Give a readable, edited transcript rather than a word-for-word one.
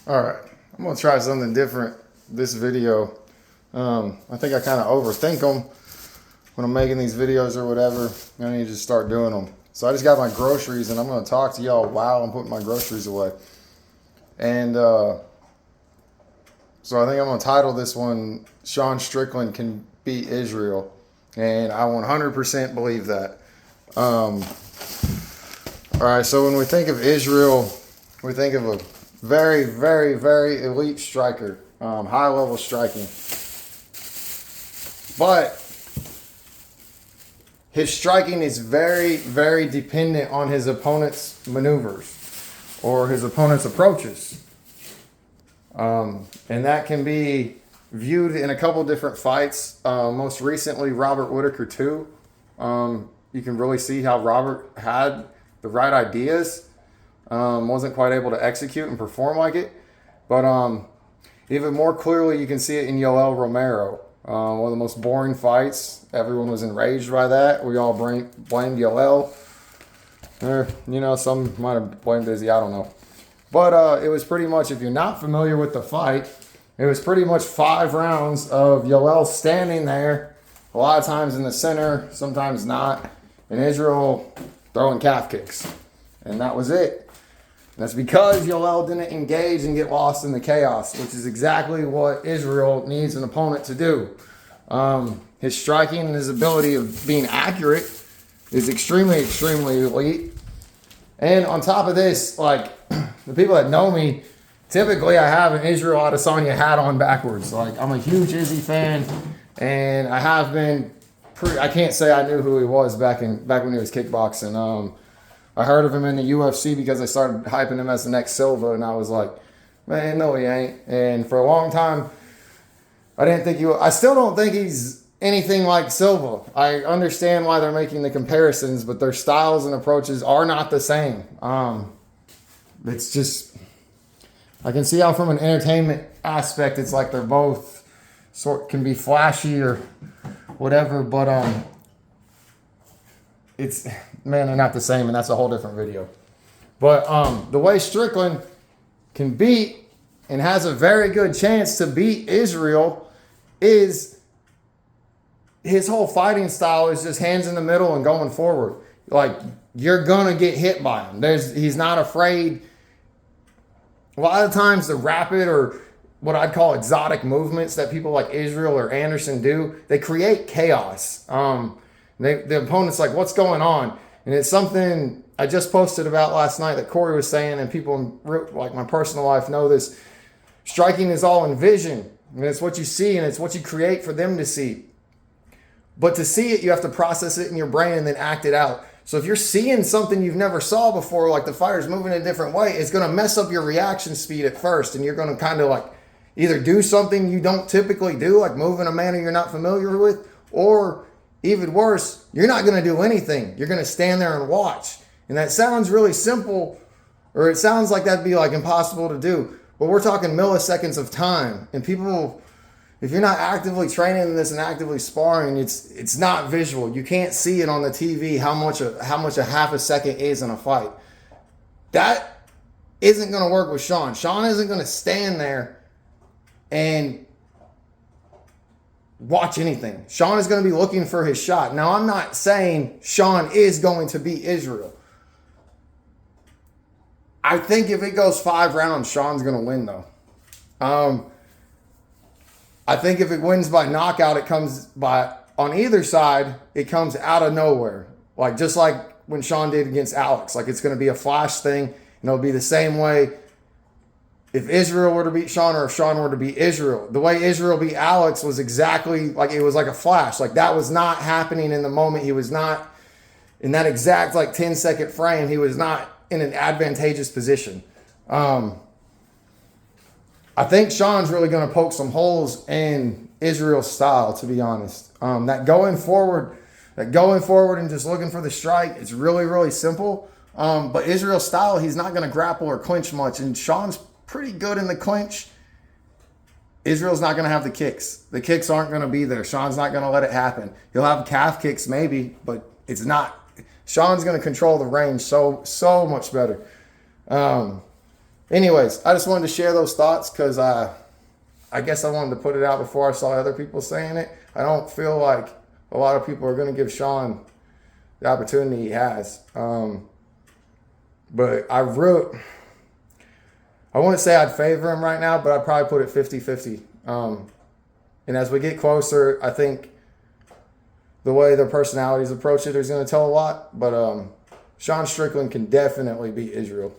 All right, I'm gonna try something different this video. I think I kind of overthink them when I'm making these videos or whatever. I need to just start doing them. So I just got my groceries and I'm gonna talk to y'all while I'm putting my groceries away. And so I think I'm gonna title this one, Sean Strickland Can Beat Israel. And I 100% believe that. All right, so when we think of Israel, we think of a very, very, very elite striker, high level striking. But his striking is very, very dependent on his opponent's maneuvers or his opponent's approaches. And that can be viewed in a couple different fights. Most recently, Robert Whittaker 2. You can really see how Robert had the right ideas. Wasn't quite able to execute and perform like it. But even more clearly, you can see it in Yoel Romero. One of the most boring fights. Everyone was enraged by that. We all blamed Yoel. Or, some might have blamed Izzy. I don't know. But it was pretty much, if you're not familiar with the fight, it was pretty much 5 rounds of Yoel standing there, a lot of times in the center, sometimes not, and Israel throwing calf kicks. And that was it. That's because Yoel didn't engage and get lost in the chaos, which is exactly what Israel needs an opponent to do. His striking and his ability of being accurate is extremely, extremely elite. And on top of this, like, the people that know me, typically I have an Israel Adesanya hat on backwards. Like, I'm a huge Izzy fan, and I have been I can't say I knew who he was back when he was kickboxing. I heard of him in the UFC because I started hyping him as the next Silva, and I was like, man, no, he ain't. And for a long time, I still don't think he's anything like Silva. I understand why they're making the comparisons, but their styles and approaches are not the same. It's just, I can see how from an entertainment aspect, it's like they're both can be flashy or whatever, but they're not the same, and that's a whole different video. But the way Strickland can beat and has a very good chance to beat Israel is his whole fighting style is just hands in the middle and going forward. Like, you're gonna get hit by him. He's not afraid. A lot of times the rapid or what I'd call exotic movements that people like Israel or Anderson do, they create chaos. The opponent's like, what's going on? And it's something I just posted about last night that Corey was saying, and people in like my personal life know this. Striking is all in vision, and it's what you see, and it's what you create for them to see. But to see it, you have to process it in your brain and then act it out. So if you're seeing something you've never saw before, like the fighter's moving in a different way, it's going to mess up your reaction speed at first, and you're going to kind of like either do something you don't typically do, like move in a manner you're not familiar with, or even worse, you're not going to do anything. You're going to stand there and watch. And that sounds really simple, or it sounds like that'd be like impossible to do. But we're talking milliseconds of time. And people, if you're not actively training this and actively sparring, it's not visual. You can't see it on the TV how much a half a second is in a fight. That isn't going to work with Sean. Sean isn't going to stand there and watch anything. Sean is going to be looking for his shot. Now, I'm not saying Sean is going to beat Israel. I think if it goes 5 rounds, Sean's going to win, though. I think if it wins by knockout, it comes on either side, it comes out of nowhere. Like, just like when Sean did against Alex. Like, it's going to be a flash thing, and it'll be the same way if Israel were to beat Sean or if Sean were to beat Israel. The way Israel beat Alex was exactly like, it was like a flash. Like, that was not happening in the moment. He was not in that exact 10-second frame. He was not in an advantageous position. I think Sean's really going to poke some holes in Israel's style, to be honest. That going forward and just looking for the strike, it's really, really simple. But Israel's style, he's not going to grapple or clinch much. And Sean's pretty good in the clinch. Israel's not going to have the kicks. The kicks aren't going to be there. Sean's not going to let it happen. He'll have calf kicks maybe, but it's not. Sean's going to control the range so much better. anyways, I just wanted to share those thoughts because I guess I wanted to put it out before I saw other people saying it. I don't feel like a lot of people are going to give Sean the opportunity he has. But I wouldn't say I'd favor him right now, but I'd probably put it 50-50. And as we get closer, I think the way their personalities approach it is going to tell a lot. But Sean Strickland can definitely beat Israel.